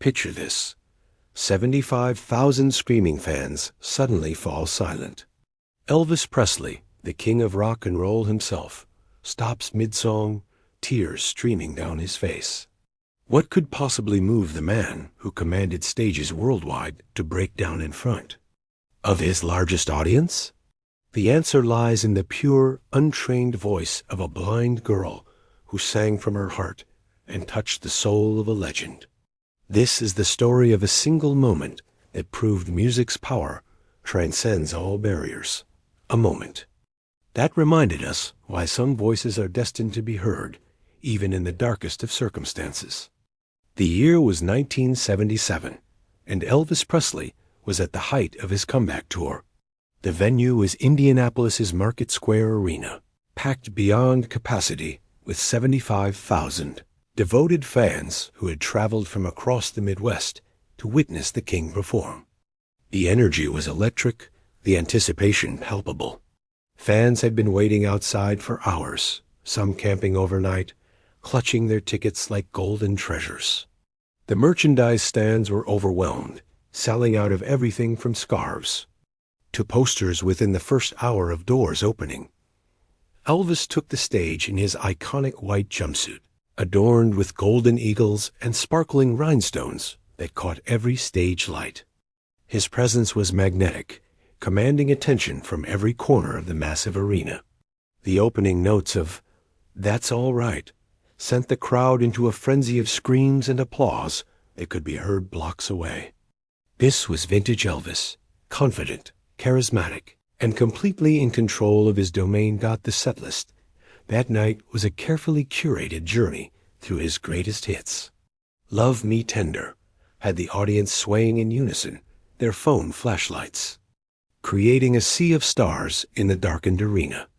Picture this. 75,000 screaming fans suddenly fall silent. Elvis Presley, the king of rock and roll himself, stops mid-song, tears streaming down his face. What could possibly move the man who commanded stages worldwide to break down in front of his largest audience? The answer lies in the pure, untrained voice of a blind girl who sang from her heart and touched the soul of a legend. This is the story of a single moment that proved music's power transcends all barriers. A moment that reminded us why some voices are destined to be heard, even in the darkest of circumstances. The year was 1977, and Elvis Presley was at the height of his comeback tour. The venue was Indianapolis's Market Square Arena, packed beyond capacity with 75,000 devoted fans who had traveled from across the Midwest to witness the king perform. The energy was electric, the anticipation palpable. Fans had been waiting outside for hours, some camping overnight, clutching their tickets like golden treasures. The merchandise stands were overwhelmed, selling out of everything from scarves to posters within the first hour of doors opening. Elvis took the stage in his iconic white jumpsuit, adorned with golden eagles and sparkling rhinestones that caught every stage light. His presence was magnetic, commanding attention from every corner of the massive arena. The opening notes of "That's All Right" sent the crowd into a frenzy of screams and applause that could be heard blocks away. This was vintage Elvis, confident, charismatic, and completely in control of his domain. The setlist that night was a carefully curated journey through his greatest hits. "Love Me Tender" had the audience swaying in unison, their phone flashlights creating a sea of stars in the darkened arena.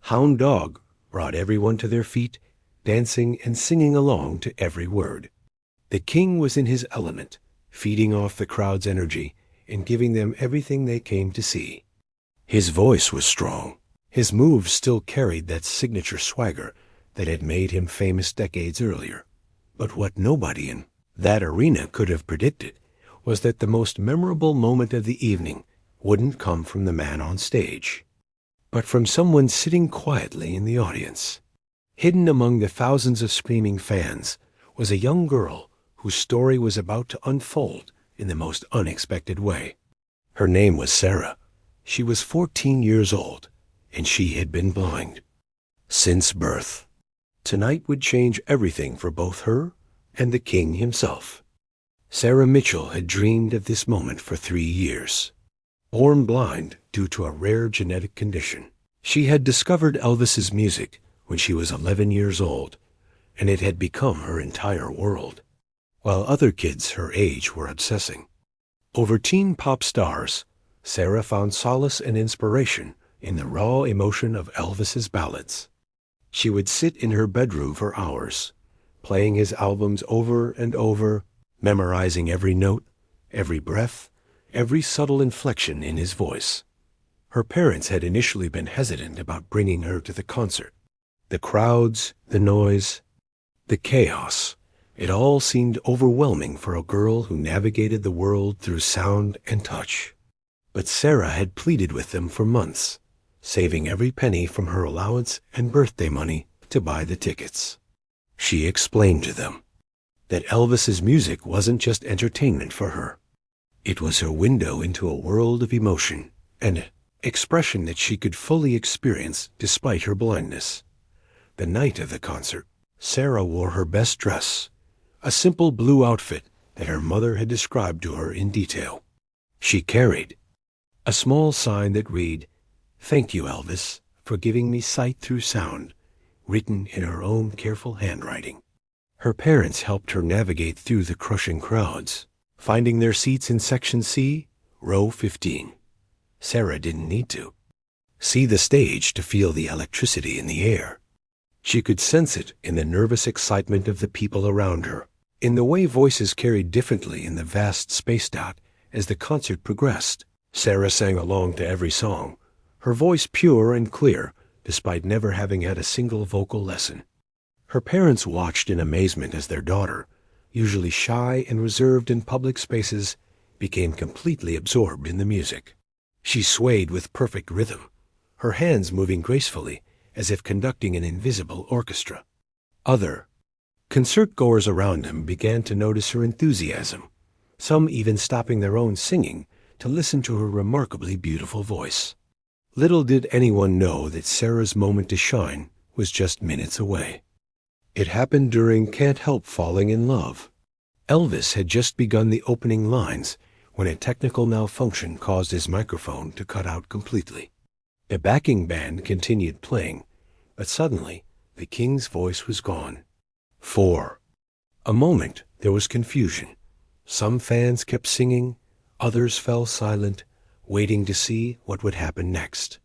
"Hound Dog" brought everyone to their feet, dancing and singing along to every word. The king was in his element, feeding off the crowd's energy and giving them everything they came to see. His voice was strong. His moves still carried that signature swagger that had made him famous decades earlier. But what nobody in that arena could have predicted was that the most memorable moment of the evening wouldn't come from the man on stage, but from someone sitting quietly in the audience. Hidden among the thousands of screaming fans was a young girl whose story was about to unfold in the most unexpected way. Her name was Sarah. She was 14 years old, and she had been blind since birth. Tonight would change everything for both her and the king himself. Sarah Mitchell had dreamed of this moment for 3 years. Born blind due to a rare genetic condition, she had discovered Elvis's music when she was 11 years old, and it had become her entire world, while other kids her age were obsessing over teen pop stars. Sarah found solace and inspiration in the raw emotion of Elvis's ballads. She would sit in her bedroom for hours, playing his albums over and over, memorizing every note, every breath, every subtle inflection in his voice. Her parents had initially been hesitant about bringing her to the concert. The crowds, the noise, the chaos, it all seemed overwhelming for a girl who navigated the world through sound and touch. But Sarah had pleaded with them for months, saving every penny from her allowance and birthday money to buy the tickets. She explained to them that Elvis's music wasn't just entertainment for her. It was her window into a world of emotion and expression that she could fully experience despite her blindness. The night of the concert, Sarah wore her best dress, a simple blue outfit that her mother had described to her in detail. She carried a small sign that read, "Thank you, Elvis, for giving me sight through sound," written in her own careful handwriting. Her parents helped her navigate through the crushing crowds, finding their seats in Section C, row 15. Sarah didn't need to see the stage to feel the electricity in the air. She could sense it in the nervous excitement of the people around her, in the way voices carried differently in the vast spaced out as the concert progressed. Sarah sang along to every song, her voice pure and clear, despite never having had a single vocal lesson. Her parents watched in amazement as their daughter, usually shy and reserved in public spaces, became completely absorbed in the music. She swayed with perfect rhythm, her hands moving gracefully as if conducting an invisible orchestra. Other concert-goers around him began to notice her enthusiasm, some even stopping their own singing to listen to her remarkably beautiful voice. Little did anyone know that Sarah's moment to shine was just minutes away. It happened during Can't Help Falling in Love. Elvis had just begun the opening lines when a technical malfunction caused his microphone to cut out completely. A backing band continued playing, but suddenly the king's voice was gone. For a moment there was confusion. Some fans kept singing, others fell silent, waiting to see what would happen next.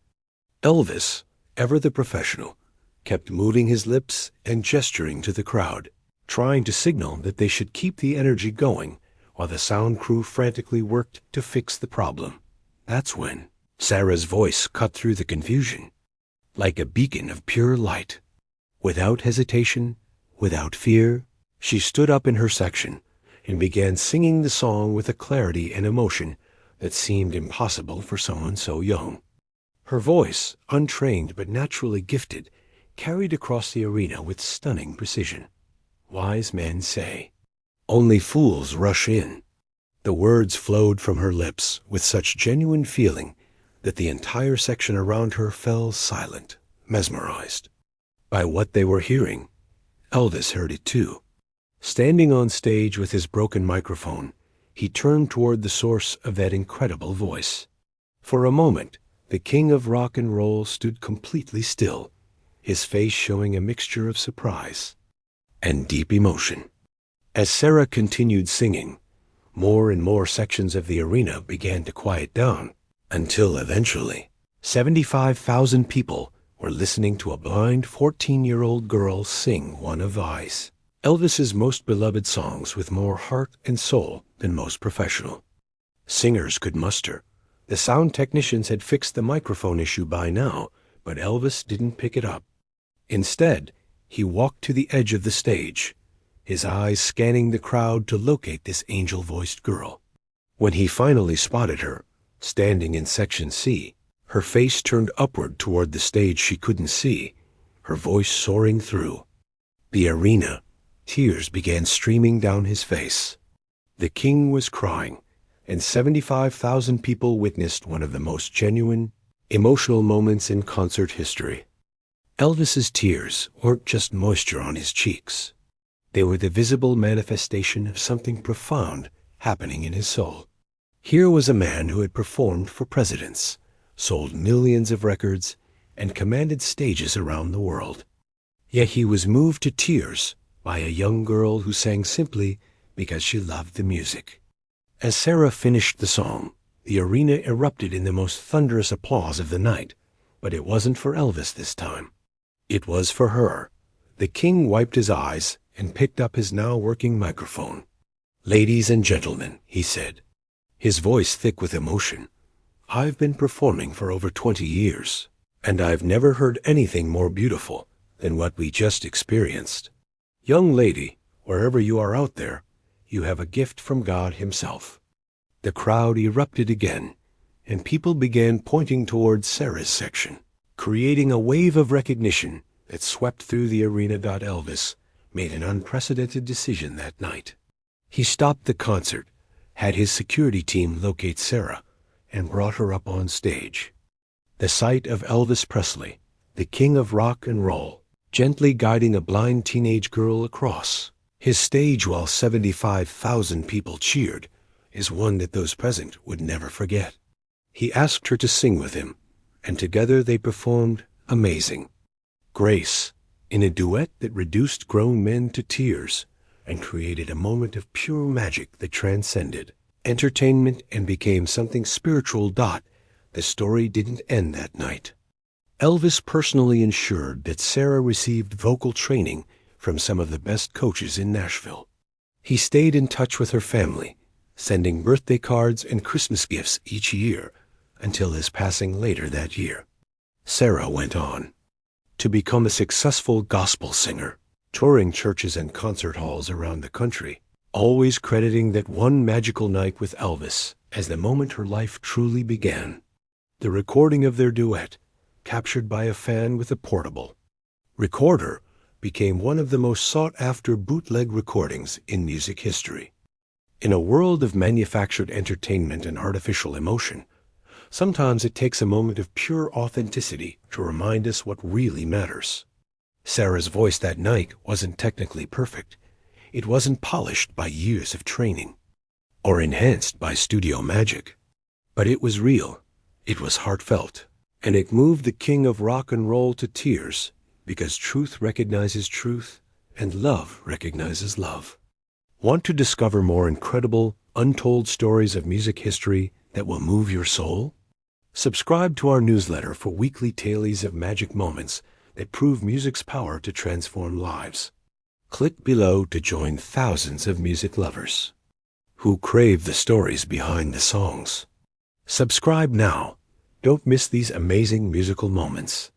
Elvis, ever the professional, kept moving his lips and gesturing to the crowd, trying to signal that they should keep the energy going while the sound crew frantically worked to fix the problem. That's when Sarah's voice cut through the confusion, like a beacon of pure light. Without hesitation, without fear, she stood up in her section and began singing the song with a clarity and emotion that seemed impossible for someone so young. Her voice, untrained but naturally gifted, carried across the arena with stunning precision. Wise men say, "Only fools rush in." The words flowed from her lips with such genuine feeling that the entire section around her fell silent, mesmerized by what they were hearing. Elvis heard it too. Standing on stage with his broken microphone, he turned toward the source of that incredible voice. For a moment, the king of rock and roll stood completely still, his face showing a mixture of surprise and deep emotion. As Sarah continued singing, more and more sections of the arena began to quiet down, until eventually 75,000 people were listening to a blind 14-year-old girl sing one of Elvis's most beloved songs with more heart and soul than most professional singers could muster. The sound technicians had fixed the microphone issue by now, but Elvis didn't pick it up. Instead, he walked to the edge of the stage, his eyes scanning the crowd to locate this angel-voiced girl. When he finally spotted her, standing in Section C, her face turned upward toward the stage she couldn't see, her voice soaring through the arena. Tears began streaming down his face. The king was crying, and 75,000 people witnessed one of the most genuine, emotional moments in concert history. Elvis's tears weren't just moisture on his cheeks. They were the visible manifestation of something profound happening in his soul. Here was a man who had performed for presidents, sold millions of records, and commanded stages around the world. Yet he was moved to tears by a young girl who sang simply because she loved the music. As Sarah finished the song, the arena erupted in the most thunderous applause of the night, but it wasn't for Elvis this time. It was for her. The king wiped his eyes and picked up his now working microphone. "Ladies and gentlemen," he said, his voice thick with emotion, "I've been performing for over 20 years, and I've never heard anything more beautiful than what we just experienced. Young lady, wherever you are out there, you have a gift from God himself." The crowd erupted again, and people began pointing towards Sarah's section, creating a wave of recognition that swept through the arena. Elvis made an unprecedented decision that night. He stopped the concert, had his security team locate Sarah, and brought her up on stage. The sight of Elvis Presley, the king of rock and roll, gently guiding a blind teenage girl across his stage while 75,000 people cheered, is one that those present would never forget. He asked her to sing with him, and together they performed Amazing Grace in a duet that reduced grown men to tears and created a moment of pure magic that transcended entertainment and became something spiritual. The story didn't end that night. Elvis personally ensured that Sarah received vocal training from some of the best coaches in Nashville. He stayed in touch with her family, sending birthday cards and Christmas gifts each year until his passing later that year. Sarah went on to become a successful gospel singer, touring churches and concert halls around the country. always crediting that one magical night with Elvis as the moment her life truly began. The recording of their duet, captured by a fan with a portable recorder, became one of the most sought-after bootleg recordings in music history. In a world of manufactured entertainment and artificial emotion, sometimes it takes a moment of pure authenticity to remind us what really matters. Sarah's voice that night wasn't technically perfect. It wasn't polished by years of training or enhanced by studio magic. But it was real, it was heartfelt, and it moved the king of rock and roll to tears, because truth recognizes truth and love recognizes love. Want to discover more incredible, untold stories of music history that will move your soul? Subscribe to our newsletter for weekly tales of magic moments that prove music's power to transform lives. Click below to join thousands of music lovers who crave the stories behind the songs. Subscribe now. Don't miss these amazing musical moments.